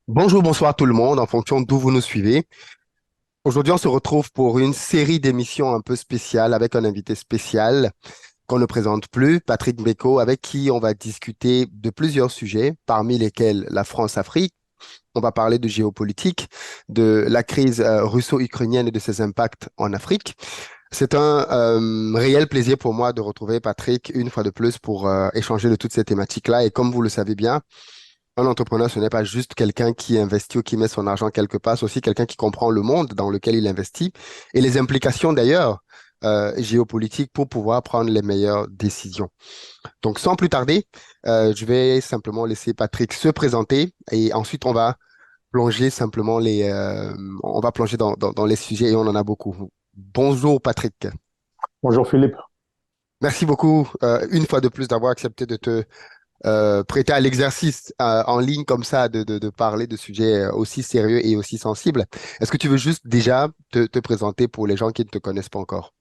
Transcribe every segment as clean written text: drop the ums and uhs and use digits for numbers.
Bonjour, bonsoir tout le monde, en fonction d'où vous nous suivez. Aujourd'hui, on se retrouve pour une série d'émissions un peu spéciales avec un invité spécial qu'on ne présente plus, Patrick Mbeko, avec qui on va discuter de plusieurs sujets, parmi lesquels la France-Afrique. On va parler de géopolitique, de la crise russo-ukrainienne et de ses impacts en Afrique. C'est un réel plaisir pour moi de retrouver Patrick une fois de plus pour échanger de toutes ces thématiques-là. Et comme vous le savez bien, un entrepreneur, ce n'est pas juste quelqu'un qui investit ou qui met son argent quelque part, c'est aussi quelqu'un qui comprend le monde dans lequel il investit et les implications d'ailleurs géopolitiques pour pouvoir prendre les meilleures décisions. Donc, sans plus tarder, je vais simplement laisser Patrick se présenter et ensuite on va plonger dans les sujets et on en a beaucoup. Bonjour Patrick. Bonjour Philippe. Merci beaucoup une fois de plus d'avoir accepté de te prêter à l'exercice en ligne comme ça de parler de sujets aussi sérieux et aussi sensibles. Est-ce que tu veux juste déjà te présenter pour les gens qui ne te connaissent pas encore?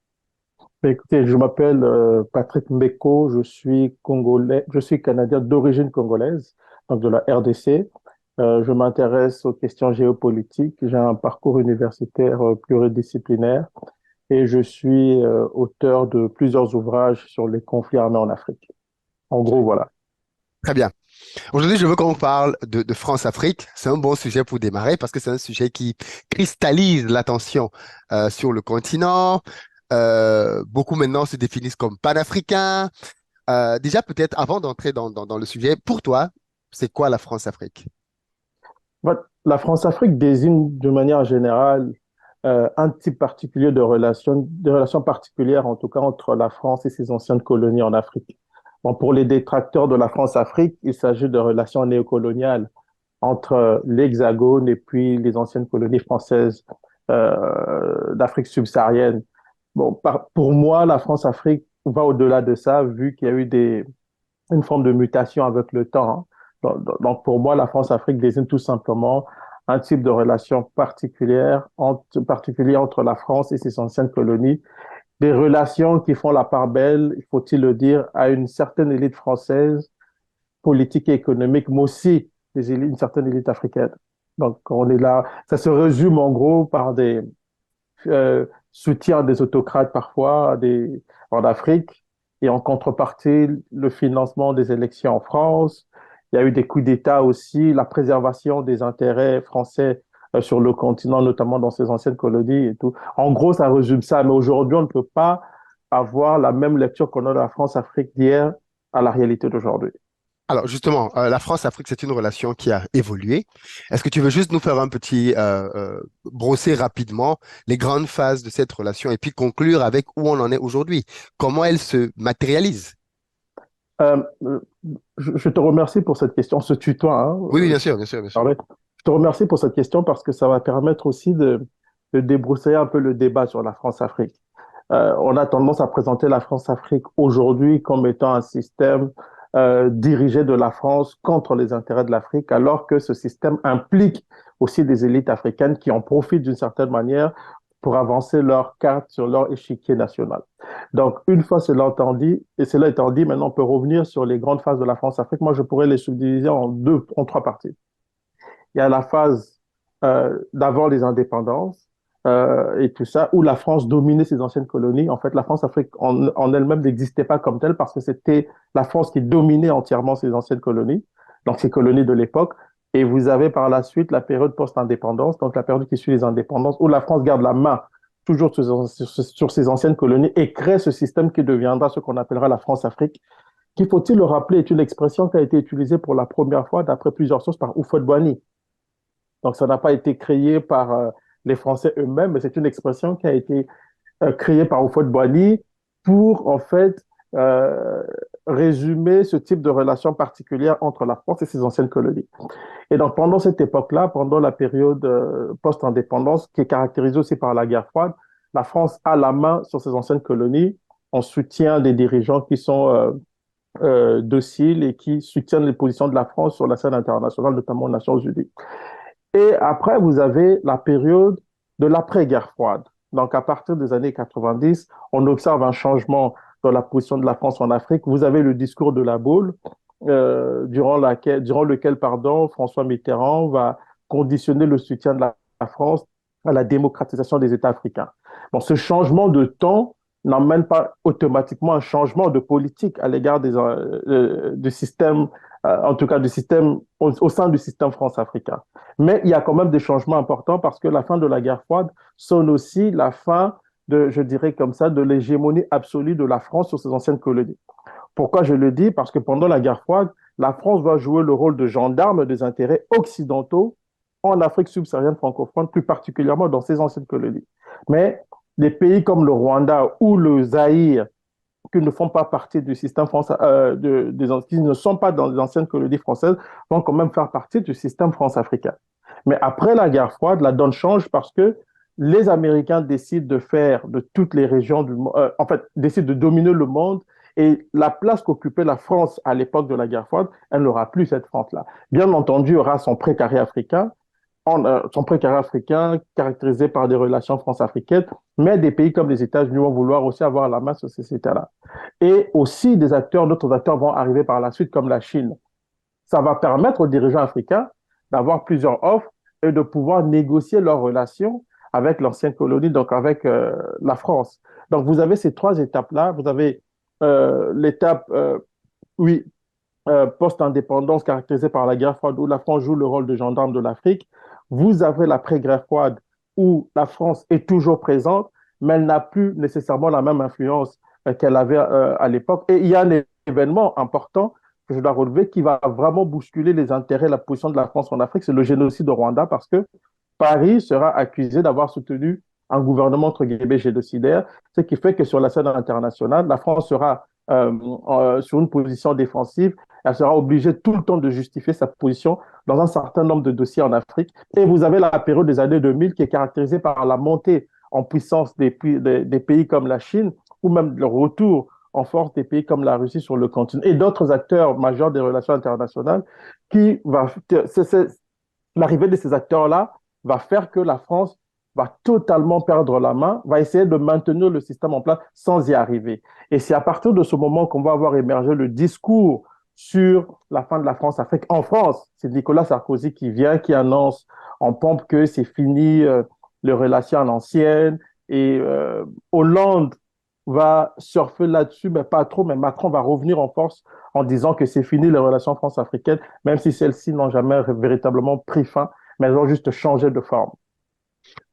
Écoutez, je m'appelle Patrick Mbeko, je suis congolais, je suis canadien d'origine congolaise, donc de la RDC. Je m'intéresse aux questions géopolitiques. J'ai un parcours universitaire pluridisciplinaire et je suis auteur de plusieurs ouvrages sur les conflits armés en Afrique. En gros, voilà. Très bien. Aujourd'hui, je veux qu'on parle de France-Afrique. C'est un bon sujet pour démarrer parce que c'est un sujet qui cristallise l'attention sur le continent. Beaucoup maintenant se définissent comme panafricains. Déjà, peut-être avant d'entrer dans le sujet, pour toi, c'est quoi la France-Afrique? La France-Afrique désigne de manière générale un type particulier de relations particulières, en tout cas entre la France et ses anciennes colonies en Afrique. Bon, pour les détracteurs de la France-Afrique, il s'agit de relations néocoloniales entre l'Hexagone et puis les anciennes colonies françaises d'Afrique subsaharienne. Bon, pour moi, la France-Afrique va au-delà de ça, vu qu'il y a eu une forme de mutation avec le temps, hein. Donc, pour moi, la France-Afrique désigne tout simplement un type de relation particulier entre la France et ses anciennes colonies, des relations qui font la part belle, faut-il le dire, à une certaine élite française, politique et économique, mais aussi une certaine élite africaine. Donc, on est là. Ça se résume en gros par des soutiens des autocrates parfois en Afrique et en contrepartie, le financement des élections en France. Il y a eu des coups d'État aussi, la préservation des intérêts français sur le continent, notamment dans ses anciennes colonies et tout. En gros, ça résume ça. Mais aujourd'hui, on ne peut pas avoir la même lecture qu'on a de la France-Afrique d'hier à la réalité d'aujourd'hui. Alors justement, la France-Afrique, c'est une relation qui a évolué. Est-ce que tu veux juste nous faire un petit brosser rapidement les grandes phases de cette relation et puis conclure avec où on en est aujourd'hui? Comment elle se matérialise? Euh, je te remercie pour cette question. On se tutoie, hein, Oui, oui, bien sûr, bien sûr, bien sûr. parler. Je te remercie pour cette question parce que ça va permettre aussi de débroussailler un peu le débat sur la France-Afrique. On a tendance à présenter la France-Afrique aujourd'hui comme étant un système dirigé de la France contre les intérêts de l'Afrique, alors que ce système implique aussi des élites africaines qui en profitent d'une certaine manière pour avancer leur carte sur leur échiquier national. Donc, une fois cela étant dit, maintenant on peut revenir sur les grandes phases de la France-Afrique. Moi, je pourrais les subdiviser en trois parties. Il y a la phase d'avant les indépendances et tout ça, où la France dominait ses anciennes colonies. En fait, la France-Afrique en elle-même n'existait pas comme telle parce que c'était la France qui dominait entièrement ses anciennes colonies, donc ses colonies de l'époque. Et vous avez par la suite la période post-indépendance, donc la période qui suit les indépendances, où la France garde la main toujours sur ses anciennes colonies et crée ce système qui deviendra ce qu'on appellera la France-Afrique, qui, faut-il le rappeler, est une expression qui a été utilisée pour la première fois, d'après plusieurs sources, par Houphouët-Boigny. Donc, ça n'a pas été créé par les Français eux-mêmes, mais c'est une expression qui a été créée par Houphouët-Boigny pour, en fait, euh, résumer ce type de relation particulière entre la France et ses anciennes colonies. Et donc, pendant cette époque-là, pendant la période post-indépendance, qui est caractérisée aussi par la guerre froide, la France a la main sur ses anciennes colonies en soutien des dirigeants qui sont dociles et qui soutiennent les positions de la France sur la scène internationale, notamment aux Nations Unies. Et après, vous avez la période de l'après-guerre froide. Donc, à partir des années 90, on observe un changement dans la position de la France en Afrique. Vous avez le discours de la boule, durant lequel François Mitterrand va conditionner le soutien de la France à la démocratisation des États africains. Bon, ce changement de temps n'emmène pas automatiquement un changement de politique à l'égard du système, en tout cas du système, au sein du système France-africain. Mais il y a quand même des changements importants parce que la fin de la guerre froide sonne aussi la fin je dirais comme ça, de l'hégémonie absolue de la France sur ses anciennes colonies. Pourquoi je le dis? Parce que pendant la guerre froide, la France va jouer le rôle de gendarme des intérêts occidentaux en Afrique subsaharienne francophone, plus particulièrement dans ses anciennes colonies. Mais des pays comme le Rwanda ou le Zaïre, qui ne font pas partie du système français, qui ne sont pas dans les anciennes colonies françaises, vont quand même faire partie du système France-africain. Mais après la guerre froide, la donne change parce que les Américains décident de faire de toutes les régions du monde, en fait, décident de dominer le monde et la place qu'occupait la France à l'époque de la guerre froide, elle n'aura plus cette France-là. Bien entendu, il y aura son précaré africain, son précaré africain caractérisé par des relations france-africaines, mais des pays comme les États-Unis vont vouloir aussi avoir la main sur ces États-là. Et aussi d'autres acteurs vont arriver par la suite, comme la Chine. Ça va permettre aux dirigeants africains d'avoir plusieurs offres et de pouvoir négocier leurs relations avec l'ancienne colonie, donc avec la France. Donc vous avez ces trois étapes-là. Vous avez l'étape, oui, post-indépendance caractérisée par la guerre froide où la France joue le rôle de gendarme de l'Afrique. Vous avez l'après-guerre froide où la France est toujours présente, mais elle n'a plus nécessairement la même influence qu'elle avait à l'époque. Et il y a un événement important que je dois relever qui va vraiment bousculer les intérêts, la position de la France en Afrique, c'est le génocide au Rwanda parce que Paris sera accusé d'avoir soutenu un gouvernement entre guillemets génocidaire, ce qui fait que sur la scène internationale, la France sera sur une position défensive, elle sera obligée tout le temps de justifier sa position dans un certain nombre de dossiers en Afrique. Et vous avez la période des années 2000 qui est caractérisée par la montée en puissance des pays comme la Chine ou même le retour en force des pays comme la Russie sur le continent et d'autres acteurs majeurs des relations internationales qui va, l'arrivée de ces acteurs-là va faire que la France va totalement perdre la main, va essayer de maintenir le système en place sans y arriver. Et c'est à partir de ce moment qu'on va avoir émergé le discours sur la fin de la France-Afrique. En France, c'est Nicolas Sarkozy qui vient, qui annonce en pompe que c'est fini les relations à l'ancienne. Et Hollande va surfer là-dessus, mais pas trop, mais Macron va revenir en force en disant que c'est fini les relations france-africaines, même si celles-ci n'ont jamais véritablement pris fin, mais elles ont juste changé de forme.